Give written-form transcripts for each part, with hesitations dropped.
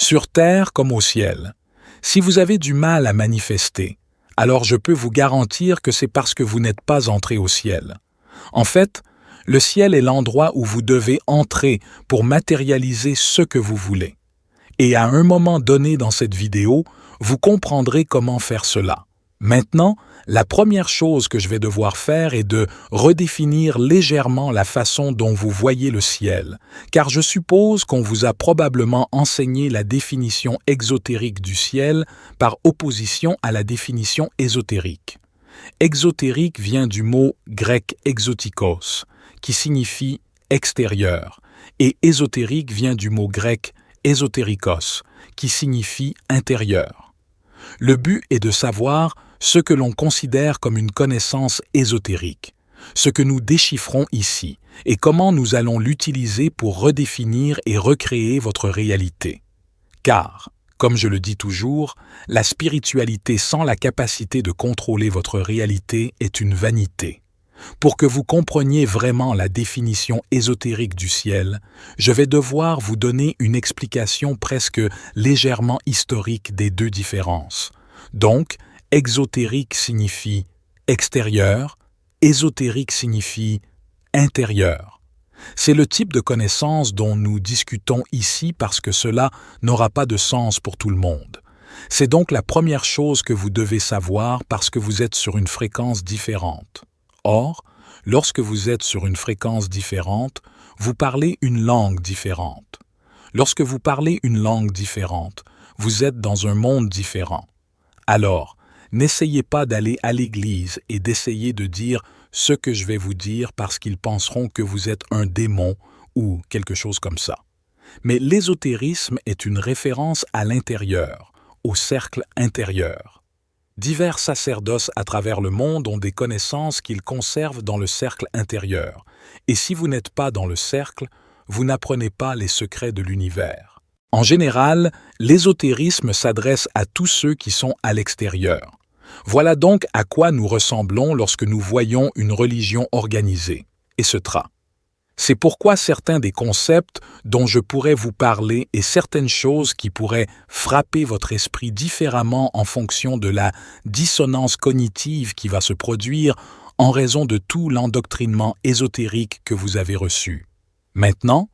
sur terre comme au ciel. Si vous avez du mal à manifester, alors je peux vous garantir que c'est parce que vous n'êtes pas entré au ciel. En fait, le ciel est l'endroit où vous devez entrer pour matérialiser ce que vous voulez. Et à un moment donné dans cette vidéo, vous comprendrez comment faire cela. Maintenant, la première chose que je vais devoir faire est de redéfinir légèrement la façon dont vous voyez le ciel, car je suppose qu'on vous a probablement enseigné la définition exotérique du ciel par opposition à la définition ésotérique. Exotérique vient du mot grec exotikos, qui signifie extérieur, et ésotérique vient du mot grec ésotérikos, qui signifie intérieur. Le but est de savoir ce que l'on considère comme une connaissance ésotérique, ce que nous déchiffrons ici, et comment nous allons l'utiliser pour redéfinir et recréer votre réalité. Car, comme je le dis toujours, la spiritualité sans la capacité de contrôler votre réalité est une vanité. Pour que vous compreniez vraiment la définition ésotérique du ciel, je vais devoir vous donner une explication presque légèrement historique des deux différences. Donc, exotérique signifie extérieur, ésotérique signifie intérieur. C'est le type de connaissance dont nous discutons ici parce que cela n'aura pas de sens pour tout le monde. C'est donc la première chose que vous devez savoir parce que vous êtes sur une fréquence différente. Or, lorsque vous êtes sur une fréquence différente, vous parlez une langue différente. Lorsque vous parlez une langue différente, vous êtes dans un monde différent. Alors, n'essayez pas d'aller à l'église et d'essayer de dire ce que je vais vous dire parce qu'ils penseront que vous êtes un démon ou quelque chose comme ça. Mais l'ésotérisme est une référence à l'intérieur, au cercle intérieur. Divers sacerdoces à travers le monde ont des connaissances qu'ils conservent dans le cercle intérieur. Et si vous n'êtes pas dans le cercle, vous n'apprenez pas les secrets de l'univers. En général, l'ésotérisme s'adresse à tous ceux qui sont à l'extérieur. Voilà donc à quoi nous ressemblons lorsque nous voyons une religion organisée, etc. C'est pourquoi certains des concepts dont je pourrais vous parler et certaines choses qui pourraient frapper votre esprit différemment en fonction de la dissonance cognitive qui va se produire en raison de tout l'endoctrinement ésotérique que vous avez reçu. Maintenant,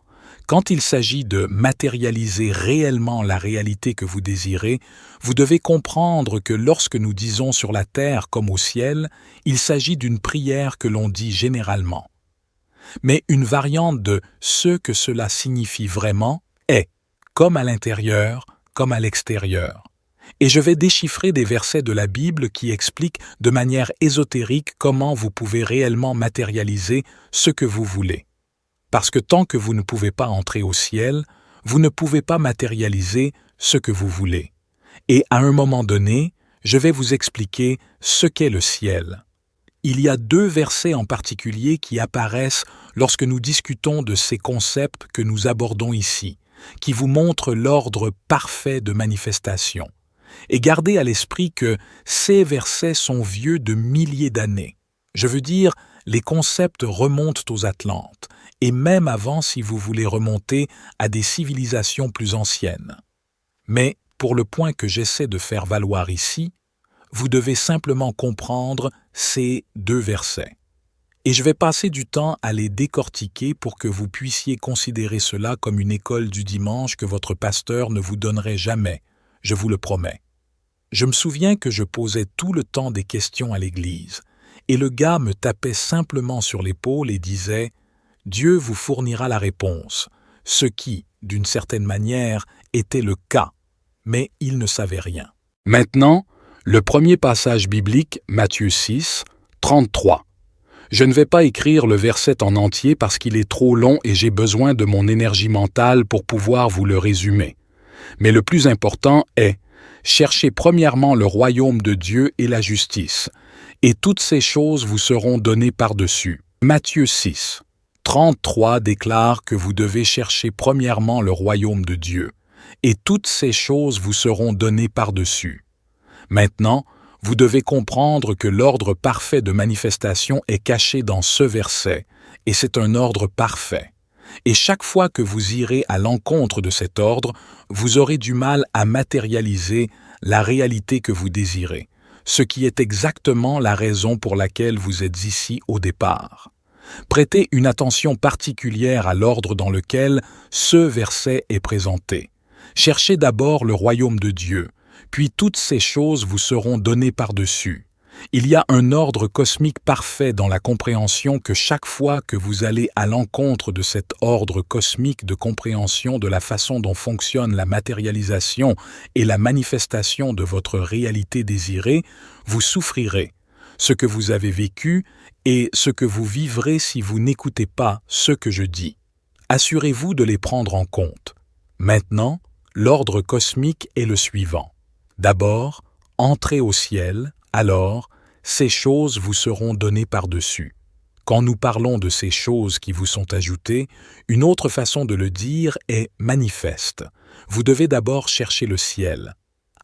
quand il s'agit de matérialiser réellement la réalité que vous désirez, vous devez comprendre que lorsque nous disons sur la terre comme au ciel, il s'agit d'une prière que l'on dit généralement. Mais une variante de ce que cela signifie vraiment est, comme à l'intérieur, comme à l'extérieur. Et je vais déchiffrer des versets de la Bible qui expliquent de manière ésotérique comment vous pouvez réellement matérialiser ce que vous voulez. Parce que tant que vous ne pouvez pas entrer au ciel, vous ne pouvez pas matérialiser ce que vous voulez. Et à un moment donné, je vais vous expliquer ce qu'est le ciel. Il y a deux versets en particulier qui apparaissent lorsque nous discutons de ces concepts que nous abordons ici, qui vous montrent l'ordre parfait de manifestation. Et gardez à l'esprit que ces versets sont vieux de milliers d'années. Je veux dire, les concepts remontent aux Atlantes, et même avant si vous voulez remonter à des civilisations plus anciennes. Mais, pour le point que j'essaie de faire valoir ici, vous devez simplement comprendre ces deux versets. Et je vais passer du temps à les décortiquer pour que vous puissiez considérer cela comme une école du dimanche que votre pasteur ne vous donnerait jamais, je vous le promets. Je me souviens que je posais tout le temps des questions à l'église, et le gars me tapait simplement sur l'épaule et disait « Dieu vous fournira la réponse », ce qui, d'une certaine manière, était le cas, mais il ne savait rien. Maintenant, le premier passage biblique, Matthieu 6, 33. Je ne vais pas écrire le verset en entier parce qu'il est trop long et j'ai besoin de mon énergie mentale pour pouvoir vous le résumer. Mais le plus important est « Cherchez premièrement le royaume de Dieu et la justice, et toutes ces choses vous seront données par-dessus. » Matthieu 6, 33 déclare que vous devez chercher premièrement le royaume de Dieu, et toutes ces choses vous seront données par-dessus. Maintenant, vous devez comprendre que l'ordre parfait de manifestation est caché dans ce verset, et c'est un ordre parfait. Et chaque fois que vous irez à l'encontre de cet ordre, vous aurez du mal à matérialiser la réalité que vous désirez, ce qui est exactement la raison pour laquelle vous êtes ici au départ. Prêtez une attention particulière à l'ordre dans lequel ce verset est présenté. Cherchez d'abord le royaume de Dieu, puis toutes ces choses vous seront données par-dessus. Il y a un ordre cosmique parfait dans la compréhension que chaque fois que vous allez à l'encontre de cet ordre cosmique de compréhension de la façon dont fonctionne la matérialisation et la manifestation de votre réalité désirée, vous souffrirez. Ce que vous avez vécu et ce que vous vivrez si vous n'écoutez pas ce que je dis. Assurez-vous de les prendre en compte. Maintenant, l'ordre cosmique est le suivant. D'abord, entrez au ciel, alors, ces choses vous seront données par-dessus. Quand nous parlons de ces choses qui vous sont ajoutées, une autre façon de le dire est manifeste. Vous devez d'abord chercher le ciel.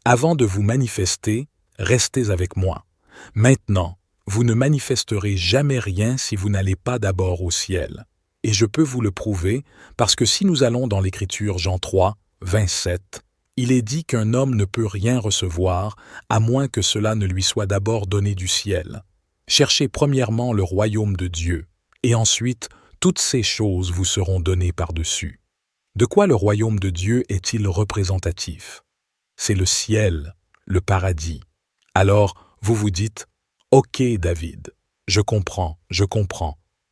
Avant de vous manifester, restez avec moi. Maintenant, vous ne manifesterez jamais rien si vous n'allez pas d'abord au ciel. Et je peux vous le prouver, parce que si nous allons dans l'Écriture Jean 3, 27, il est dit qu'un homme ne peut rien recevoir, à moins que cela ne lui soit d'abord donné du ciel. Cherchez premièrement le royaume de Dieu, et ensuite toutes ces choses vous seront données par-dessus. De quoi le royaume de Dieu est-il représentatif? C'est le ciel, le paradis. Alors, vous vous dites, « Ok, David, je comprends,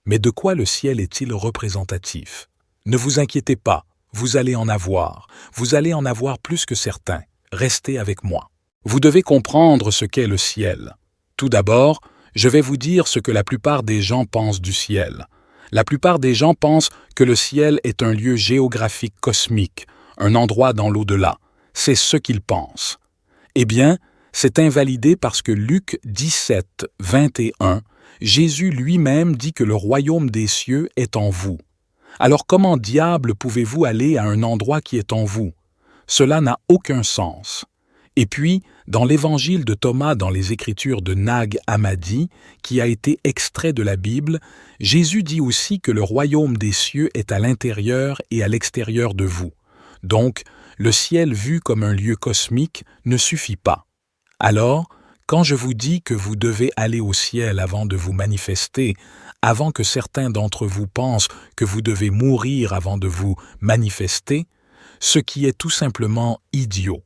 mais de quoi le ciel est-il représentatif? Ne vous inquiétez pas, vous allez en avoir plus que certains, restez avec moi. Vous devez comprendre ce qu'est le ciel. Tout d'abord, je vais vous dire ce que la plupart des gens pensent du ciel. La plupart des gens pensent que le ciel est un lieu géographique cosmique, un endroit dans l'au-delà. C'est ce qu'ils pensent. Eh bien, c'est invalidé parce que Luc 17, 21, Jésus lui-même dit que le royaume des cieux est en vous. Alors comment diable pouvez-vous aller à un endroit qui est en vous? Cela n'a aucun sens. Et puis, dans l'évangile de Thomas dans les Écritures de Nag Hammadi, qui a été extrait de la Bible, Jésus dit aussi que le royaume des cieux est à l'intérieur et à l'extérieur de vous. Donc, le ciel vu comme un lieu cosmique ne suffit pas. Alors, quand je vous dis que vous devez aller au ciel avant de vous manifester, avant que certains d'entre vous pensent que vous devez mourir avant de vous manifester, ce qui est tout simplement idiot.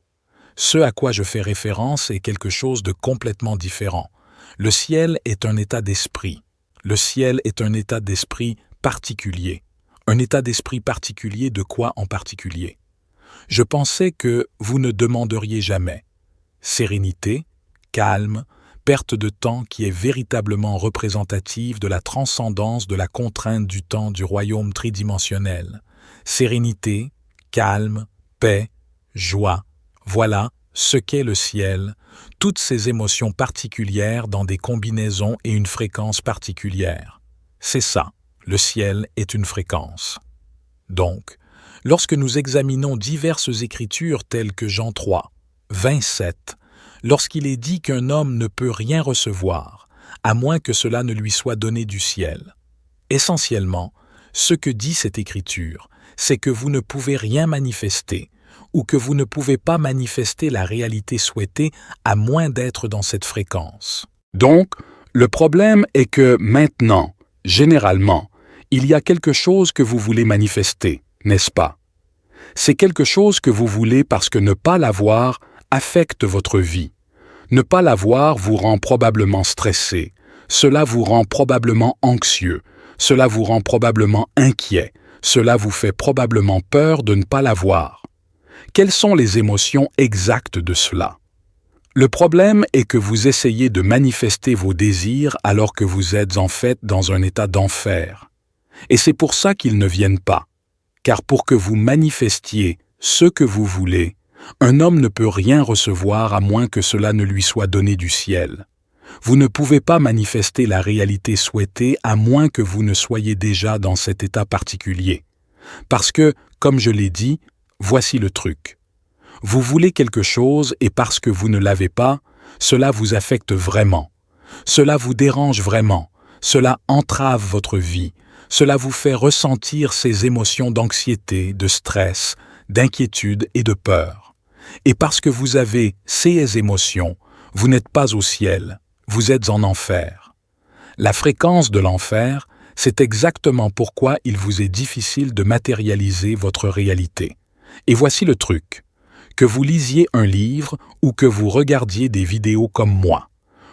Ce à quoi je fais référence est quelque chose de complètement différent. Le ciel est un état d'esprit. Le ciel est un état d'esprit particulier. Un état d'esprit particulier de quoi en particulier? Je pensais que vous ne demanderiez jamais. Sérénité, calme, perte de temps qui est véritablement représentative de la transcendance de la contrainte du temps du royaume tridimensionnel. Sérénité, calme, paix, joie, voilà ce qu'est le ciel, toutes ces émotions particulières dans des combinaisons et une fréquence particulière. C'est ça, le ciel est une fréquence. Donc, lorsque nous examinons diverses écritures telles que Jean 3, 27, lorsqu'il est dit qu'un homme ne peut rien recevoir, à moins que cela ne lui soit donné du ciel. Essentiellement, ce que dit cette écriture, c'est que vous ne pouvez rien manifester, ou que vous ne pouvez pas manifester la réalité souhaitée à moins d'être dans cette fréquence. Donc, le problème est que maintenant, généralement, il y a quelque chose que vous voulez manifester, n'est-ce pas? C'est quelque chose que vous voulez parce que ne pas l'avoir affecte votre vie. Ne pas l'avoir vous rend probablement stressé. Cela vous rend probablement anxieux. Cela vous rend probablement inquiet. Cela vous fait probablement peur de ne pas l'avoir. Quelles sont les émotions exactes de cela? Le problème est que vous essayez de manifester vos désirs alors que vous êtes en fait dans un état d'enfer. Et c'est pour ça qu'ils ne viennent pas. Car pour que vous manifestiez ce que vous voulez, un homme ne peut rien recevoir à moins que cela ne lui soit donné du ciel. Vous ne pouvez pas manifester la réalité souhaitée à moins que vous ne soyez déjà dans cet état particulier. Parce que, comme je l'ai dit, voici le truc. Vous voulez quelque chose et parce que vous ne l'avez pas, cela vous affecte vraiment. Cela vous dérange vraiment. Cela entrave votre vie. Cela vous fait ressentir ces émotions d'anxiété, de stress, d'inquiétude et de peur. Et parce que vous avez ces émotions, vous n'êtes pas au ciel, vous êtes en enfer. La fréquence de l'enfer, c'est exactement pourquoi il vous est difficile de matérialiser votre réalité. Et voici le truc. Que vous lisiez un livre ou que vous regardiez des vidéos comme moi.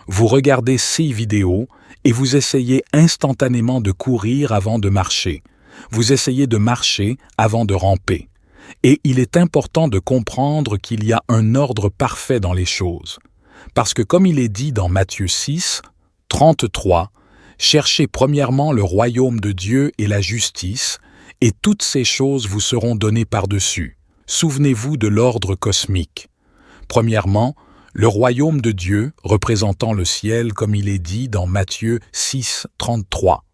Vous regardez ces vidéos et vous essayez instantanément de courir avant de marcher. Vous essayez de marcher avant de ramper. Et il est important de comprendre qu'il y a un ordre parfait dans les choses. Parce que comme il est dit dans Matthieu 6, 33, « Cherchez premièrement le royaume de Dieu et la justice, et toutes ces choses vous seront données par-dessus. » Souvenez-vous de l'ordre cosmique. Premièrement, le royaume de Dieu représentant le ciel comme il est dit dans Matthieu 6, 33.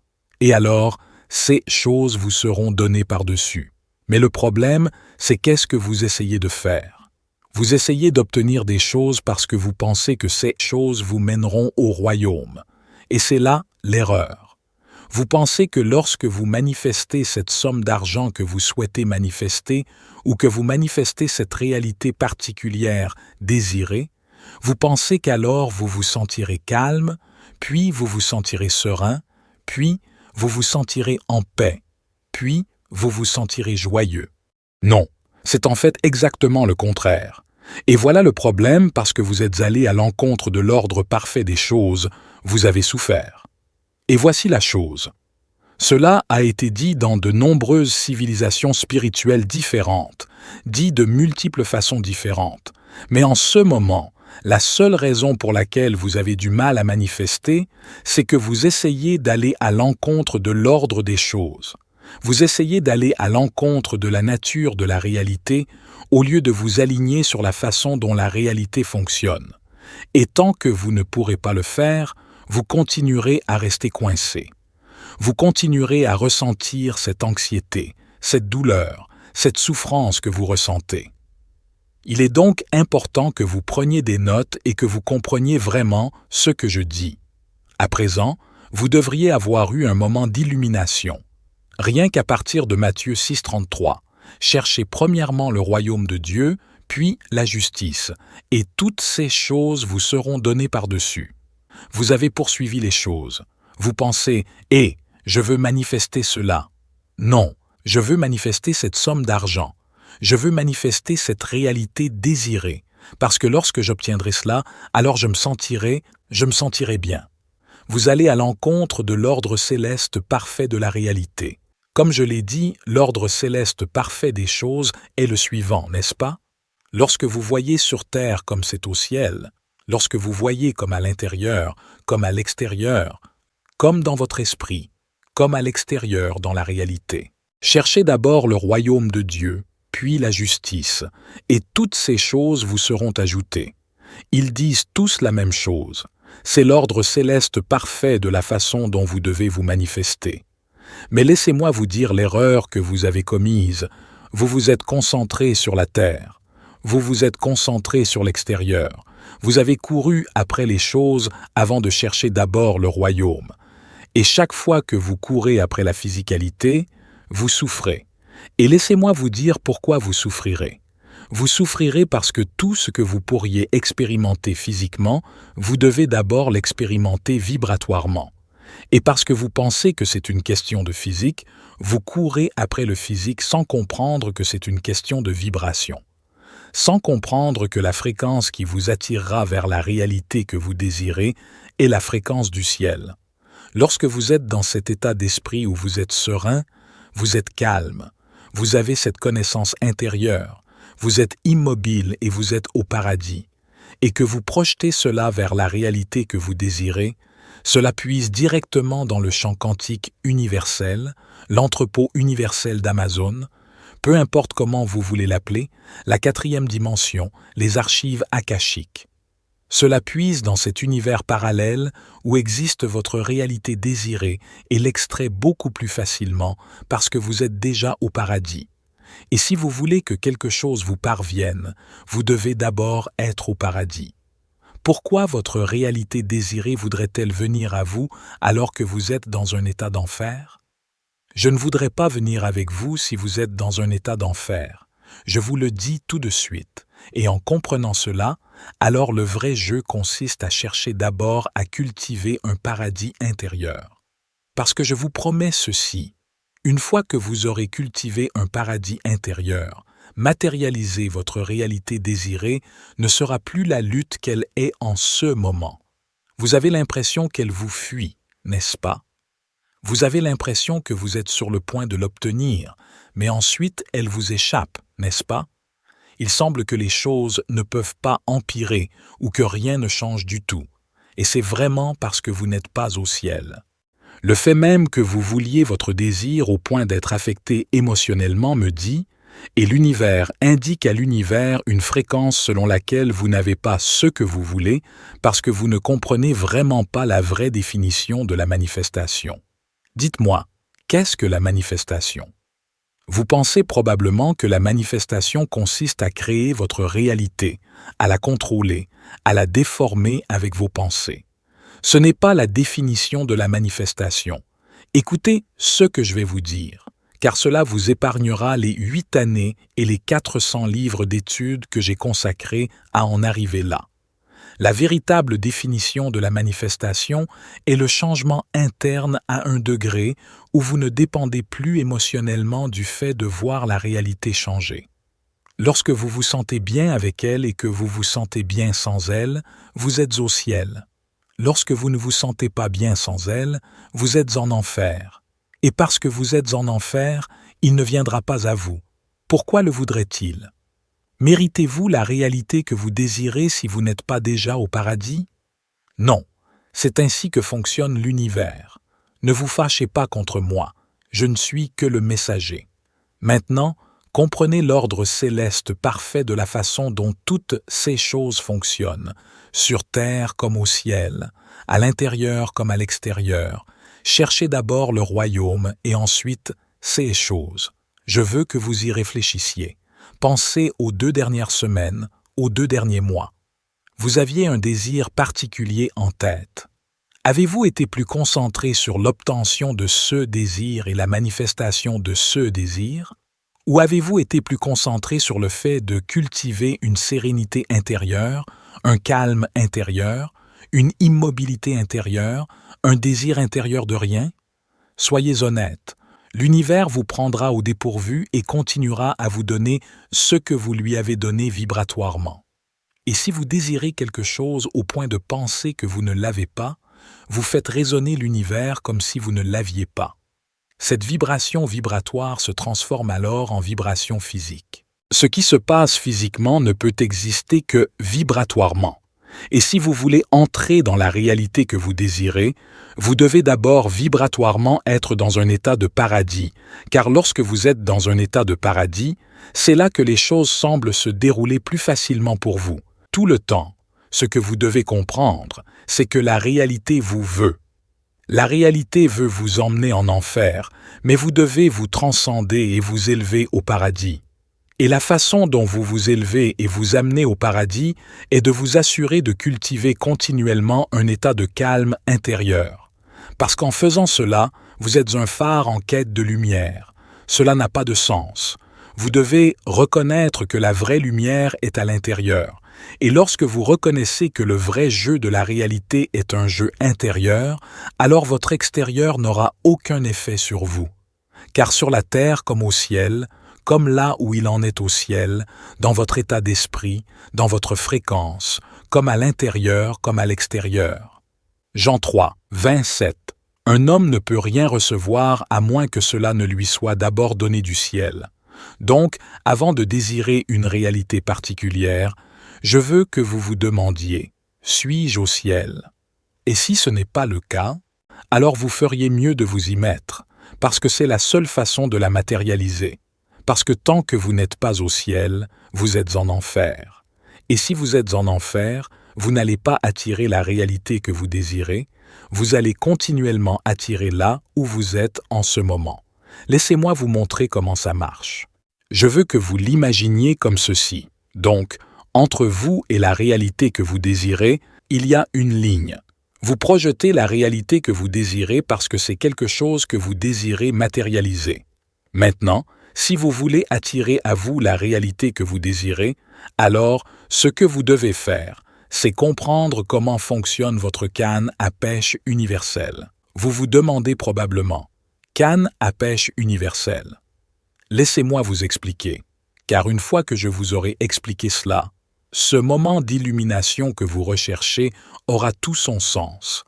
Et alors, ces choses vous seront données par-dessus. Mais le problème, c'est qu'est-ce que vous essayez de faire? Vous essayez d'obtenir des choses parce que vous pensez que ces choses vous mèneront au royaume. Et c'est là l'erreur. Vous pensez que lorsque vous manifestez cette somme d'argent que vous souhaitez manifester ou que vous manifestez cette réalité particulière désirée, vous pensez qu'alors vous vous sentirez calme, puis vous vous sentirez serein, puis vous vous sentirez en paix, puis vous vous sentirez joyeux. Non, c'est en fait exactement le contraire. Et voilà le problème parce que vous êtes allé à l'encontre de l'ordre parfait des choses, vous avez souffert. Et voici la chose. Cela a été dit dans de nombreuses civilisations spirituelles différentes, dit de multiples façons différentes. Mais en ce moment, la seule raison pour laquelle vous avez du mal à manifester, c'est que vous essayez d'aller à l'encontre de l'ordre des choses. Vous essayez d'aller à l'encontre de la nature de la réalité au lieu de vous aligner sur la façon dont la réalité fonctionne. Et tant que vous ne pourrez pas le faire, vous continuerez à rester coincé. Vous continuerez à ressentir cette anxiété, cette douleur, cette souffrance que vous ressentez. Il est donc important que vous preniez des notes et que vous compreniez vraiment ce que je dis. À présent, vous devriez avoir eu un moment d'illumination. Rien qu'à partir de Matthieu 6,33, cherchez premièrement le royaume de Dieu, puis la justice, et toutes ces choses vous seront données par-dessus. Vous avez poursuivi les choses. Vous pensez « Eh, je veux manifester cela ». Non, je veux manifester cette somme d'argent. Je veux manifester cette réalité désirée, parce que lorsque j'obtiendrai cela, alors je me sentirai bien. Vous allez à l'encontre de l'ordre céleste parfait de la réalité. Comme je l'ai dit, l'ordre céleste parfait des choses est le suivant, n'est-ce pas? Lorsque vous voyez sur terre comme c'est au ciel, lorsque vous voyez comme à l'intérieur, comme à l'extérieur, comme dans votre esprit, comme à l'extérieur dans la réalité. Cherchez d'abord le royaume de Dieu, puis la justice, et toutes ces choses vous seront ajoutées. Ils disent tous la même chose. C'est l'ordre céleste parfait de la façon dont vous devez vous manifester. Mais laissez-moi vous dire l'erreur que vous avez commise. Vous vous êtes concentré sur la terre. Vous vous êtes concentré sur l'extérieur. Vous avez couru après les choses avant de chercher d'abord le royaume. Et chaque fois que vous courez après la physicalité, vous souffrez. Et laissez-moi vous dire pourquoi vous souffrirez. Vous souffrirez parce que tout ce que vous pourriez expérimenter physiquement, vous devez d'abord l'expérimenter vibratoirement. Et parce que vous pensez que c'est une question de physique, vous courez après le physique sans comprendre que c'est une question de vibration. Sans comprendre que la fréquence qui vous attirera vers la réalité que vous désirez est la fréquence du ciel. Lorsque vous êtes dans cet état d'esprit où vous êtes serein, vous êtes calme, vous avez cette connaissance intérieure, vous êtes immobile et vous êtes au paradis, et que vous projetez cela vers la réalité que vous désirez, cela puise directement dans le champ quantique universel, l'entrepôt universel d'Amazon, peu importe comment vous voulez l'appeler, la 4e dimension, les archives akashiques. Cela puise dans cet univers parallèle où existe votre réalité désirée et l'extrait beaucoup plus facilement parce que vous êtes déjà au paradis. Et si vous voulez que quelque chose vous parvienne, vous devez d'abord être au paradis. Pourquoi votre réalité désirée voudrait-elle venir à vous alors que vous êtes dans un état d'enfer? Je ne voudrais pas venir avec vous si vous êtes dans un état d'enfer. Je vous le dis tout de suite. Et en comprenant cela, alors le vrai jeu consiste à chercher d'abord à cultiver un paradis intérieur. Parce que je vous promets ceci, une fois que vous aurez cultivé un paradis intérieur, matérialiser votre réalité désirée ne sera plus la lutte qu'elle est en ce moment. Vous avez l'impression qu'elle vous fuit, n'est-ce pas? Vous avez l'impression que vous êtes sur le point de l'obtenir, mais ensuite elle vous échappe, n'est-ce pas? Il semble que les choses ne peuvent pas empirer ou que rien ne change du tout, et c'est vraiment parce que vous n'êtes pas au ciel. Le fait même que vous vouliez votre désir au point d'être affecté émotionnellement me dit, et l'univers indique à l'univers une fréquence selon laquelle vous n'avez pas ce que vous voulez parce que vous ne comprenez vraiment pas la vraie définition de la manifestation. Dites-moi, qu'est-ce que la manifestation? Vous pensez probablement que la manifestation consiste à créer votre réalité, à la contrôler, à la déformer avec vos pensées. Ce n'est pas la définition de la manifestation. Écoutez ce que je vais vous dire, car cela vous épargnera les 8 années et les 400 livres d'études que j'ai consacrés à en arriver là. La véritable définition de la manifestation est le changement interne à un degré où vous ne dépendez plus émotionnellement du fait de voir la réalité changer. Lorsque vous vous sentez bien avec elle et que vous vous sentez bien sans elle, vous êtes au ciel. Lorsque vous ne vous sentez pas bien sans elle, vous êtes en enfer. Et parce que vous êtes en enfer, il ne viendra pas à vous. Pourquoi le voudrait-il? Méritez-vous la réalité que vous désirez si vous n'êtes pas déjà au paradis? Non, c'est ainsi que fonctionne l'univers. Ne vous fâchez pas contre moi, je ne suis que le messager. Maintenant, comprenez l'ordre céleste parfait de la façon dont toutes ces choses fonctionnent, sur terre comme au ciel, à l'intérieur comme à l'extérieur. Cherchez d'abord le royaume et ensuite ces choses. Je veux que vous y réfléchissiez. Pensez aux 2 dernières semaines, aux 2 derniers mois. Vous aviez un désir particulier en tête. Avez-vous été plus concentré sur l'obtention de ce désir et la manifestation de ce désir? Ou avez-vous été plus concentré sur le fait de cultiver une sérénité intérieure, un calme intérieur, une immobilité intérieure, un désir intérieur de rien? Soyez honnête. L'univers vous prendra au dépourvu et continuera à vous donner ce que vous lui avez donné vibratoirement. Et si vous désirez quelque chose au point de penser que vous ne l'avez pas, vous faites résonner l'univers comme si vous ne l'aviez pas. Cette vibration vibratoire se transforme alors en vibration physique. Ce qui se passe physiquement ne peut exister que vibratoirement. Et si vous voulez entrer dans la réalité que vous désirez, vous devez d'abord vibratoirement être dans un état de paradis, car lorsque vous êtes dans un état de paradis, c'est là que les choses semblent se dérouler plus facilement pour vous, tout le temps. Ce que vous devez comprendre, c'est que la réalité vous veut. La réalité veut vous emmener en enfer, mais vous devez vous transcender et vous élever au paradis. Et la façon dont vous vous élevez et vous amenez au paradis est de vous assurer de cultiver continuellement un état de calme intérieur. Parce qu'en faisant cela, vous êtes un phare en quête de lumière. Cela n'a pas de sens. Vous devez reconnaître que la vraie lumière est à l'intérieur. Et lorsque vous reconnaissez que le vrai jeu de la réalité est un jeu intérieur, alors votre extérieur n'aura aucun effet sur vous. Car sur la terre comme au ciel, comme là où il en est au ciel, dans votre état d'esprit, dans votre fréquence, comme à l'intérieur comme à l'extérieur. Jean 3, 27. Un homme ne peut rien recevoir à moins que cela ne lui soit d'abord donné du ciel. Donc, avant de désirer une réalité particulière, je veux que vous vous demandiez, suis-je au ciel? Et si ce n'est pas le cas, alors vous feriez mieux de vous y mettre, parce que c'est la seule façon de la matérialiser. Parce que tant que vous n'êtes pas au ciel, vous êtes en enfer. Et si vous êtes en enfer, vous n'allez pas attirer la réalité que vous désirez, vous allez continuellement attirer là où vous êtes en ce moment. Laissez-moi vous montrer comment ça marche. Je veux que vous l'imaginiez comme ceci. Donc, entre vous et la réalité que vous désirez, il y a une ligne. Vous projetez la réalité que vous désirez parce que c'est quelque chose que vous désirez matérialiser. Maintenant, si vous voulez attirer à vous la réalité que vous désirez, alors ce que vous devez faire, c'est comprendre comment fonctionne votre canne à pêche universelle. Vous vous demandez probablement, canne à pêche universelle. Laissez-moi vous expliquer, car une fois que je vous aurai expliqué cela, ce moment d'illumination que vous recherchez aura tout son sens.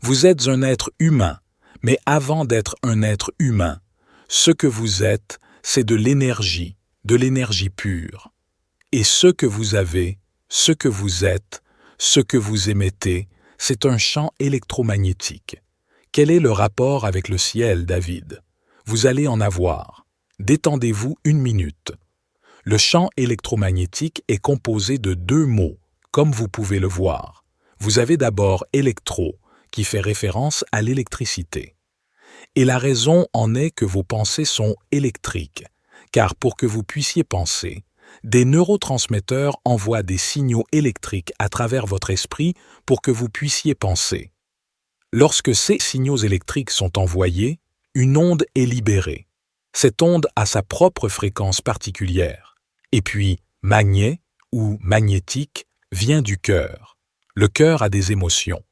Vous êtes un être humain, mais avant d'être un être humain, ce que vous êtes, c'est de l'énergie pure. Et ce que vous avez, ce que vous êtes, ce que vous émettez, c'est un champ électromagnétique. Quel est le rapport avec le ciel, David? Vous allez en avoir. Détendez-vous 1 minute. Le champ électromagnétique est composé de 2 mots, comme vous pouvez le voir. Vous avez d'abord électro, qui fait référence à l'électricité. Et la raison en est que vos pensées sont électriques, car pour que vous puissiez penser, des neurotransmetteurs envoient des signaux électriques à travers votre esprit pour que vous puissiez penser. Lorsque ces signaux électriques sont envoyés, une onde est libérée. Cette onde a sa propre fréquence particulière. Et puis, magnet ou magnétique vient du cœur. Le cœur a des émotions.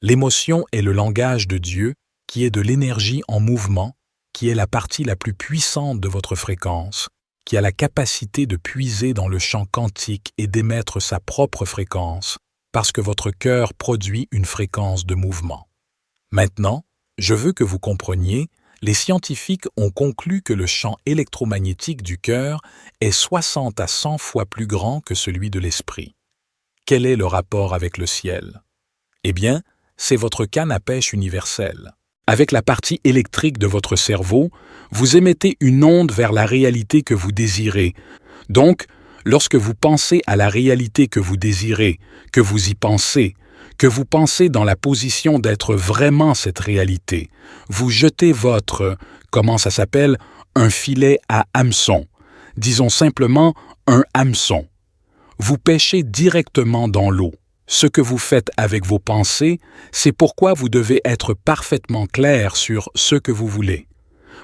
L'émotion est le langage de Dieu, qui est de l'énergie en mouvement, qui est la partie la plus puissante de votre fréquence, qui a la capacité de puiser dans le champ quantique et d'émettre sa propre fréquence, parce que votre cœur produit une fréquence de mouvement. Maintenant, je veux que vous compreniez, les scientifiques ont conclu que le champ électromagnétique du cœur est 60 à 100 fois plus grand que celui de l'esprit. Quel est le rapport avec le ciel? Eh bien, c'est votre canne à pêche universelle. Avec la partie électrique de votre cerveau, vous émettez une onde vers la réalité que vous désirez. Donc, lorsque vous pensez à la réalité que vous désirez, que vous y pensez, que vous pensez dans la position d'être vraiment cette réalité, vous jetez votre, comment ça s'appelle, un filet à hameçon. Disons simplement un hameçon. Vous pêchez directement dans l'eau. Ce que vous faites avec vos pensées, c'est pourquoi vous devez être parfaitement clair sur ce que vous voulez.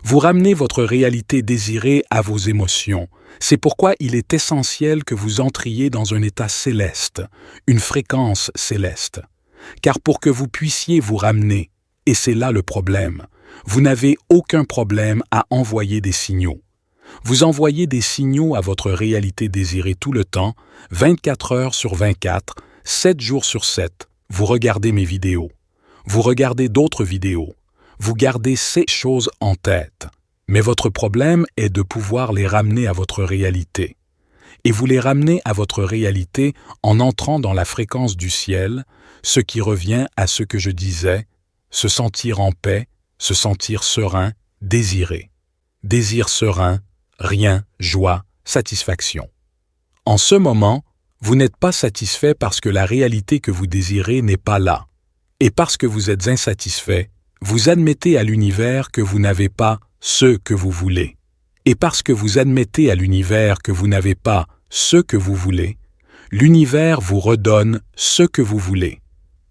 Vous ramenez votre réalité désirée à vos émotions. C'est pourquoi il est essentiel que vous entriez dans un état céleste, une fréquence céleste. Car pour que vous puissiez vous ramener, et c'est là le problème, vous n'avez aucun problème à envoyer des signaux. Vous envoyez des signaux à votre réalité désirée tout le temps, 24 heures sur 24, 7 jours sur 7, vous regardez mes vidéos. Vous regardez d'autres vidéos. Vous gardez ces choses en tête. Mais votre problème est de pouvoir les ramener à votre réalité. Et vous les ramenez à votre réalité en entrant dans la fréquence du ciel, ce qui revient à ce que je disais, se sentir en paix, se sentir serein, désirer. Désir serein, rien, joie, satisfaction. En ce moment, vous n'êtes pas satisfait parce que la réalité que vous désirez n'est pas là. Et parce que vous êtes insatisfait, vous admettez à l'univers que vous n'avez pas ce que vous voulez. Et parce que vous admettez à l'univers que vous n'avez pas ce que vous voulez, l'univers vous redonne ce que vous voulez.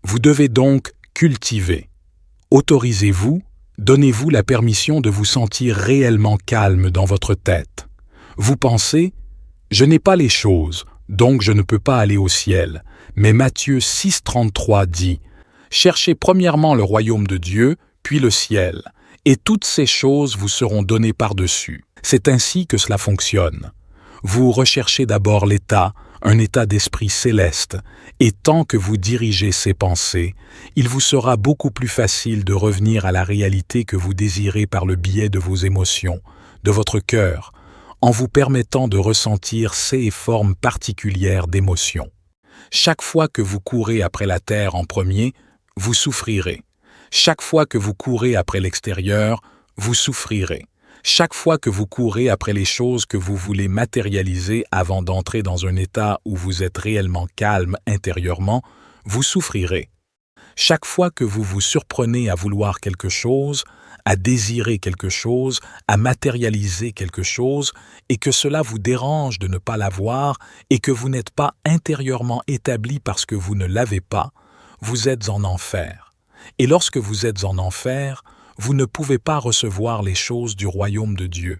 Vous devez donc cultiver. Autorisez-vous, donnez-vous la permission de vous sentir réellement calme dans votre tête. Vous pensez « Je n'ai pas les choses ». Donc je ne peux pas aller au ciel. Mais Matthieu 6,33 dit « Cherchez premièrement le royaume de Dieu, puis le ciel, et toutes ces choses vous seront données par-dessus. » C'est ainsi que cela fonctionne. Vous recherchez d'abord l'état, un état d'esprit céleste, et tant que vous dirigez ces pensées, il vous sera beaucoup plus facile de revenir à la réalité que vous désirez par le biais de vos émotions, de votre cœur, en vous permettant de ressentir ces formes particulières d'émotions. Chaque fois que vous courez après la terre en premier, vous souffrirez. Chaque fois que vous courez après l'extérieur, vous souffrirez. Chaque fois que vous courez après les choses que vous voulez matérialiser avant d'entrer dans un état où vous êtes réellement calme intérieurement, vous souffrirez. Chaque fois que vous vous surprenez à vouloir quelque chose, à désirer quelque chose, à matérialiser quelque chose, et que cela vous dérange de ne pas l'avoir, et que vous n'êtes pas intérieurement établi parce que vous ne l'avez pas, vous êtes en enfer. Et lorsque vous êtes en enfer, vous ne pouvez pas recevoir les choses du royaume de Dieu.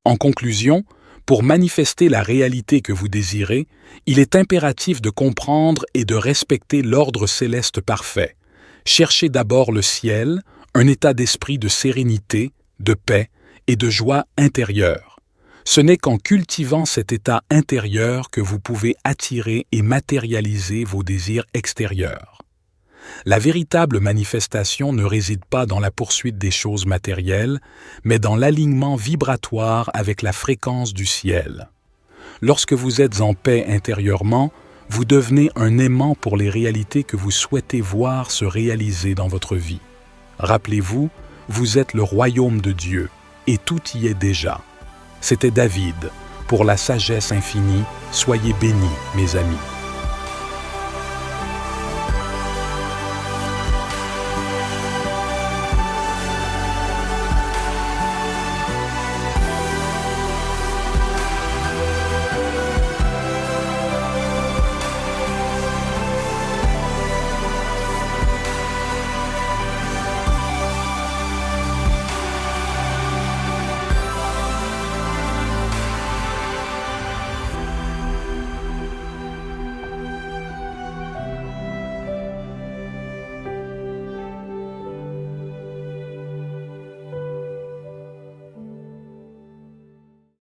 En conclusion, pour manifester la réalité que vous désirez, il est impératif de comprendre et de respecter l'ordre céleste parfait. Cherchez d'abord le ciel, un état d'esprit de sérénité, de paix et de joie intérieure. Ce n'est qu'en cultivant cet état intérieur que vous pouvez attirer et matérialiser vos désirs extérieurs. La véritable manifestation ne réside pas dans la poursuite des choses matérielles, mais dans l'alignement vibratoire avec la fréquence du ciel. Lorsque vous êtes en paix intérieurement, vous devenez un aimant pour les réalités que vous souhaitez voir se réaliser dans votre vie. Rappelez-vous, vous êtes le royaume de Dieu, et tout y est déjà. C'était David. Pour la sagesse infinie, soyez bénis, mes amis.